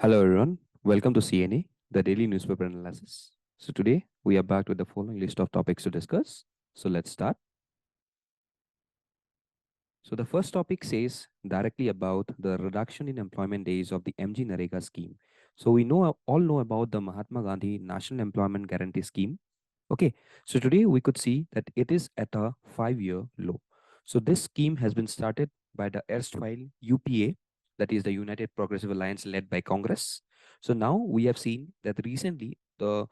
Hello everyone, welcome to CNA, the daily newspaper analysis. So today we are back with the following list of topics to discuss. So let's start. So the first topic says directly about the reduction in employment days of the MG Narega scheme. So we all know about the Mahatma Gandhi National Employment Guarantee Scheme. Okay, so today we could see that it is at a 5-year low. So this scheme has been started by the erstwhile UPA, that is the United Progressive Alliance led by Congress. So now we have seen that recently the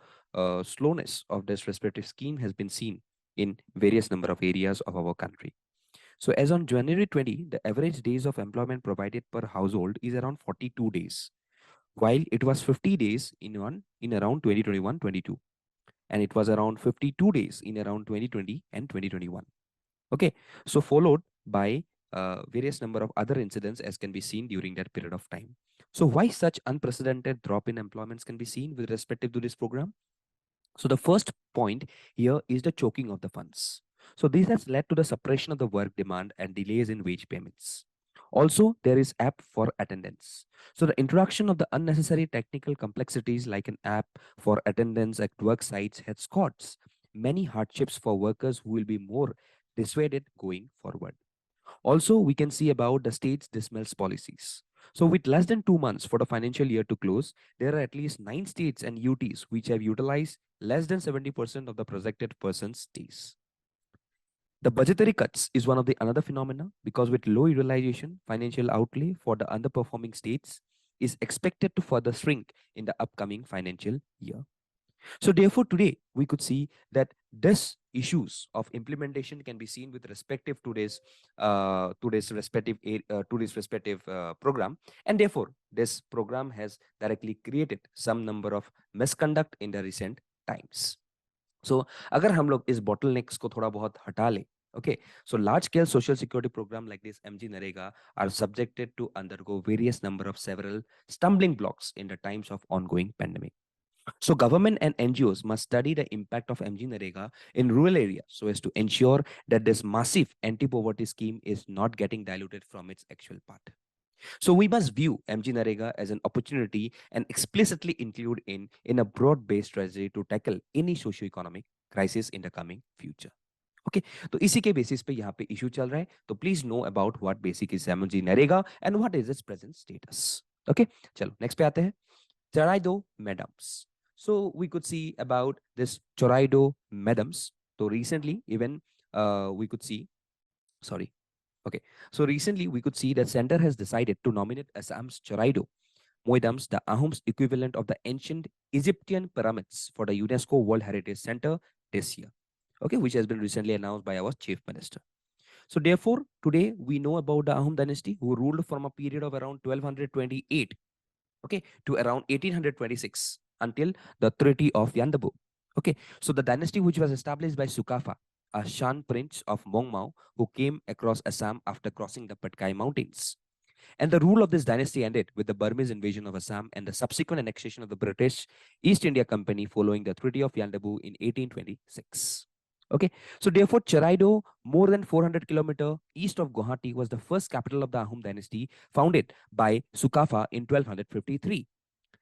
slowness of this respective scheme has been seen in various number of areas of our country. So as on January 20, the average days of employment provided per household is around 42 days, while it was 50 days in around 2021-22, and it was around 52 days in around 2020 and 2021. Okay, so followed by various number of other incidents as can be seen during that period of time. So why such unprecedented drop in employments can be seen with respect to this program? So the first point here is the choking of the funds. So this has led to the suppression of the work demand and delays in wage payments. Also, there is app for attendance. So the introduction of the unnecessary technical complexities like an app for attendance at work sites has caused many hardships for workers who will be more dissuaded going forward. Also, we can see about the state's dismals policies. So with less than 2 months for the financial year to close, there are at least 9 states and UTs which have utilized less than 70% of the projected person's days. The budgetary cuts is one of the another phenomena because with low utilization, financial outlay for the underperforming states is expected to further shrink in the upcoming financial year. So therefore, today we could see that this issues of implementation can be seen with respective today's respective program, and therefore this program has directly created some number of misconduct in the recent times. So अगर हम लोग इस bottlenecks को थोड़ा बहुत हटा ले, okay, so large scale social security program like this MG Narega are subjected to undergo various number of several stumbling blocks in the times of ongoing pandemic. So government and NGOs must study the impact of MG Narega in rural areas so as to ensure that this massive anti-poverty scheme is not getting diluted from its actual part. So we must view MG Narega as an opportunity and explicitly include in a broad-based strategy to tackle any socio-economic crisis in the coming future. Okay तो इसी के basis पे यहाँ पे issue चल रहा है तो please know about what basic is MG NREGA and what is it's present status okay चलो नेक्स्ट पे आते हैं चराइडो madams so we could see about this choraido madams so recently even we could see sorry okay so recently we could see that center has decided to nominate Assam's choraido Moidams, the Ahom's equivalent of the ancient Egyptian pyramids for the UNESCO World Heritage Center this year, okay, which has been recently announced by our chief minister. So therefore, today we know about the Ahom dynasty who ruled from a period of around 1228, okay, to around 1826 until the Treaty of Yandabu. Okay, so the dynasty which was established by Sukafa, a Shan prince of Mongmao who came across Assam after crossing the Patkai mountains. And the rule of this dynasty ended with the Burmese invasion of Assam and the subsequent annexation of the British East India Company following the Treaty of Yandabu in 1826. Okay, so therefore Charaido, more than 400 kilometers east of Guwahati, was the first capital of the Ahom dynasty, founded by Sukafa in 1253.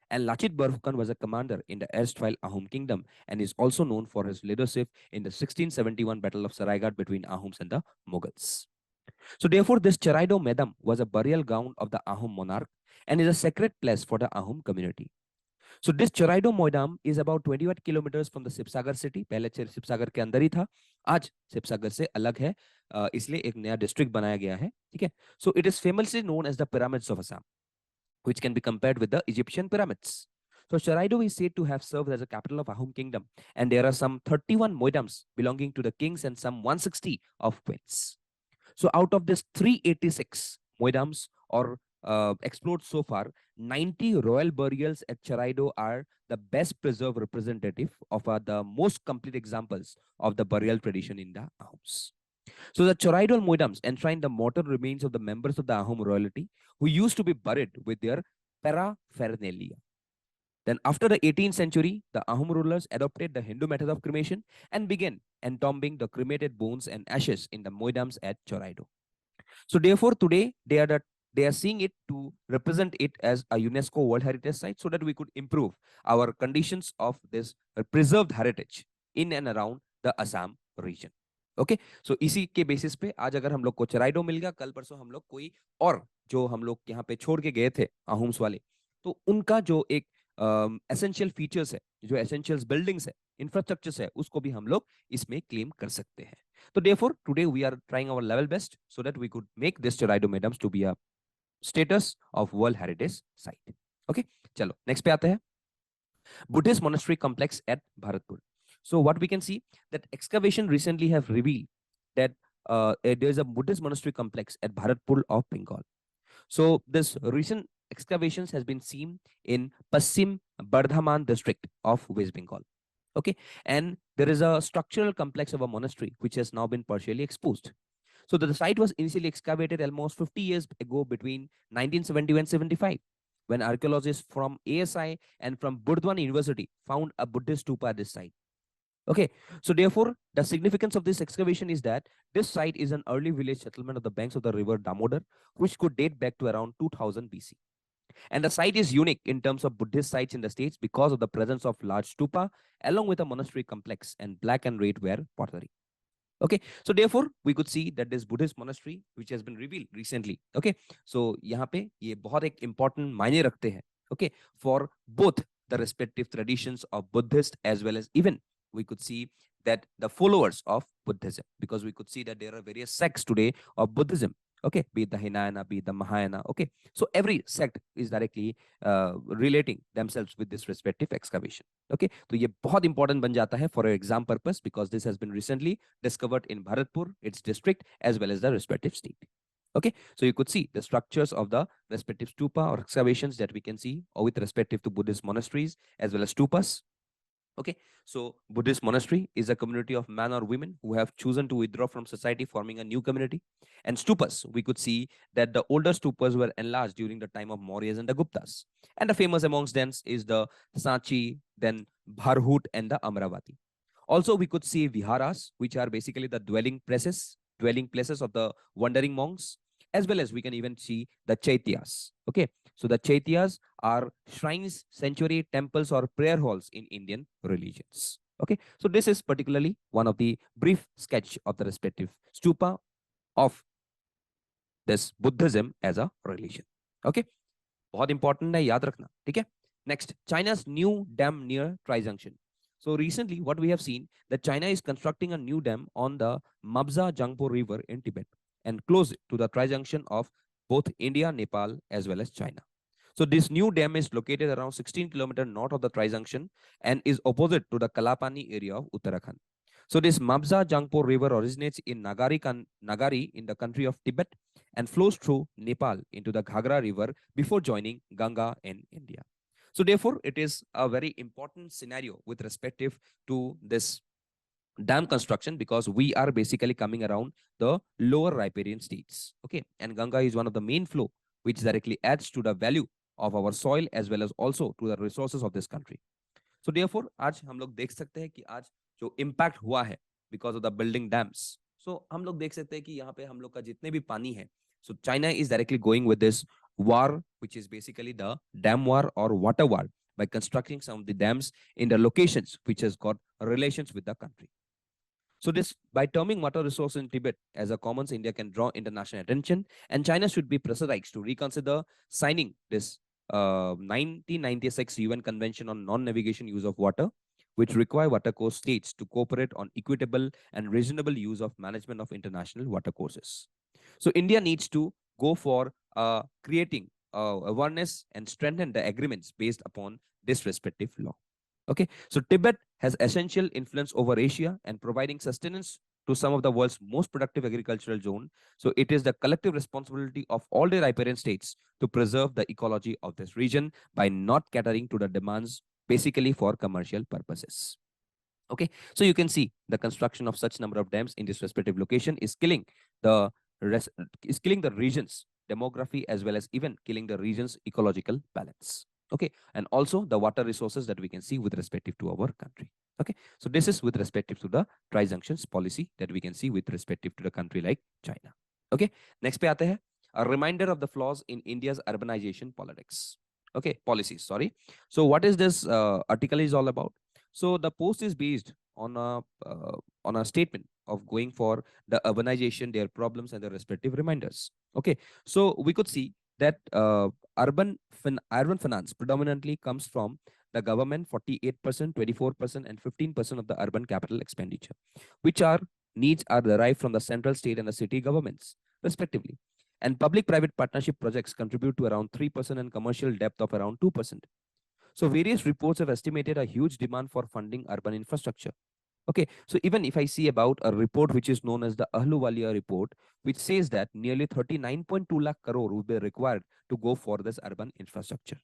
And Lachit Barphukan was a commander in the erstwhile Ahom kingdom and is also known for his leadership in the 1671 Battle of Saraighat between Ahoms and the Mughals. So therefore, this Charaido Medam was a burial ground of the Ahom monarch and is a sacred place for the Ahom community. So this Charaido Medam is about 21 kilometers from the Sibsagar city. पहले Sibsagar के अंदर ही था, आज Sibsagar से अलग है, इसलिए एक नया डिस्ट्रिक्ट बनाया गया है, ठीक है? So it is famously known as the pyramids of Assam, which can be compared with the Egyptian pyramids. So Charaido is said to have served as a capital of Ahom kingdom, and there are some 31 moidams belonging to the kings and some 160 of queens. So out of this 386 moidams or explored so far, 90 royal burials at Charaido are the best preserved representative of the most complete examples of the burial tradition in the Ahoms. So the Charaidal moidams enshrine the mortal remains of the members of the Ahom royalty who used to be buried with their paraphernalia. Then after the 18th century, the Ahom rulers adopted the Hindu method of cremation and began entombing the cremated bones and ashes in the moidams at Choraido. So therefore, today they are seeing it to represent it as a UNESCO World Heritage Site so that we could improve our conditions of this preserved heritage in and around the Assam region. Okay so इसी के basis पे आज अगर हम लोग को चराइडो मिल गया, कल परसों हम लोग कोई और जो हम लोग यहाँ पे छोड़ के गए थे अहुम्स वाले, तो उनका जो एक एसेंशियल फीचर्स है, जो एसेंशियल बिल्डिंग्स है, इंफ्रास्ट्रक्चर्स है, उसको भी हम लोग इसमें क्लेम कर सकते हैं. तो therefore today we are trying our level best so that we could make this Choraido Madams to be a status of World Heritage Site. Okay, चलो next पे आते हैं. Buddhist monastery complex at Bharatpur. So what we can see that excavation recently have revealed that there is a Buddhist monastery complex at Bharatpur of Bengal. So this recent excavations has been seen in Pasim Bardhaman district of West Bengal. Okay, and there is a structural complex of a monastery which has now been partially exposed. So the site was initially excavated almost 50 years ago between 1970 and 75, when archaeologists from ASI and from Burdwan University found a Buddhist stupa at this site. Okay, so therefore the significance of this excavation is that this site is an early village settlement of the banks of the river Damodar, which could date back to around 2000 BC. And the site is unique in terms of Buddhist sites in the states because of the presence of large stupa along with a monastery complex and black and red ware pottery. Okay, so therefore we could see that this Buddhist monastery which has been revealed recently. Okay, so यहाँ पे ये बहुत एक important मायने रखते हैं. Okay, for both the respective traditions of Buddhist as well as even we could see that the followers of Buddhism, because we could see that there are various sects today of Buddhism. Okay, be it the Hinayana, be it the Mahayana. Okay, so every sect is directly relating themselves with this respective excavation. Okay, तो ये बहुत important बन जाता है for exam purpose because this has been recently discovered in Bharatpur, its district, as well as the respective state. Okay, so you could see the structures of the respective stupa or excavations that we can see or with respective to Buddhist monasteries as well as stupas. Okay, so Buddhist monastery is a community of men or women who have chosen to withdraw from society, forming a new community. And stupas, we could see that the older stupas were enlarged during the time of Mauryas and the Guptas. And the famous amongst them is the Sanchi, then Bharhut, and the Amravati. Also, we could see viharas, which are basically the dwelling places of the wandering monks, as well as we can even see the chaityas. Okay, so the chaityas are shrines, sanctuary, temples, or prayer halls in Indian religions. Okay, so this is particularly one of the brief sketch of the respective stupa of this Buddhism as a religion. Okay, बहुत important है, याद रखना. ठीक है. Next, China's new dam near Tri-Junction. So recently, what we have seen that China is constructing a new dam on the Mabza Jangpo River in Tibet and close to the Tri-Junction of both India, Nepal, as well as China. So this new dam is located around 16 kilometers north of the Tri-Junction and is opposite to the Kalapani area of Uttarakhand. So this Mabza Jangpo River originates in Nagari in the country of Tibet and flows through Nepal into the Ghagra River before joining Ganga in India. So therefore, it is a very important scenario with respective to this dam construction because we are basically coming around the lower riparian states. Okay, and Ganga is one of the main flow which directly adds to the value of our soil as well as also to the resources of this country. So therefore, आज हम लोग देख सकते हैं कि आज जो impact हुआ है because of the building dams. So हम लोग देख सकते हैं कि यहाँ पे हम लोग का जितने भी पानी है, so China is directly going with this war, which is basically the dam war or water war by constructing some of the dams in the locations which has got relations with the country. So this, by terming water resource in Tibet as a commons, India can draw international attention, and China should be pressurized to reconsider signing this 1996 UN Convention on Non-Navigation Use of Water, which require watercourse states to cooperate on equitable and reasonable use of management of international watercourses. So India needs to go for creating awareness and strengthen the agreements based upon this respective law. Okay, so Tibet has essential influence over Asia and providing sustenance to some of the world's most productive agricultural zone. So it is the collective responsibility of all the riparian states to preserve the ecology of this region by not catering to the demands basically for commercial purposes. Okay, so you can see the construction of such number of dams in this respective location is killing the region's demography as well as even killing the region's ecological balance. Okay, and also the water resources that we can see with respective to our country. Okay, so this is with respective to the tri-junctions policy that we can see with respective to the country like China. Okay, next पे आते हैं. a reminder of the flaws in India's urbanization politics. Okay, policies, sorry. So what is this article is all about? So the post is based on a statement of going for the urbanization, their problems and their respective reminders. Okay, so we could see that urban finance predominantly comes from the government 48%, 24% and 15% of the urban capital expenditure, which are needs are derived from the central, state and the city governments respectively. And public-private partnership projects contribute to around 3% and commercial depth of around 2%. So various reports have estimated a huge demand for funding urban infrastructure. Okay, so even if I see about a report which is known as the Ahluwalia report, which says that nearly 39.2 lakh crore will be required to go for this urban infrastructure.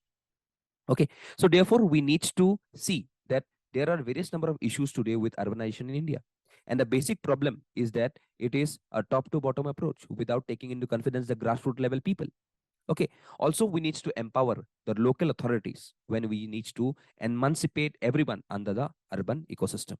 Okay, so therefore we need to see that there are various number of issues today with urbanization in India. And the basic problem is that it is a top to bottom approach without taking into confidence the grassroots level people. Okay, also we need to empower the local authorities when we need to emancipate everyone under the urban ecosystem.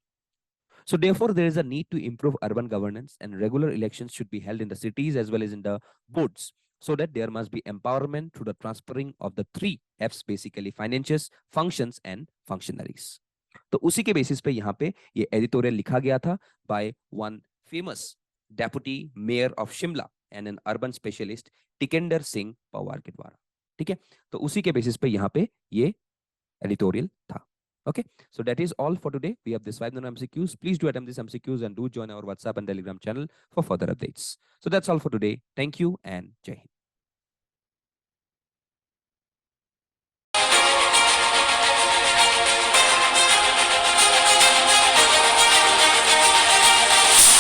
So therefore, there is a need to improve urban governance and regular elections should be held in the cities as well as in the boards, so that there must be empowerment through the transferring of the 3 Fs, basically finances, functions and functionaries. तो उसी के basis पे यहाँ पे ये editorial लिखा गया था by one famous deputy mayor of Shimla and an urban specialist Tikender Singh Pawar के द्वारा. ठीक है, तो उसी के बेसिस पे यहाँ पे ये एडिटोरियल था. Okay, so that is all for today. We have this 5 MCQs. Please do attempt these MCQs and do join our WhatsApp and Telegram channel for further updates. So that's all for today. Thank you and Jai Hind.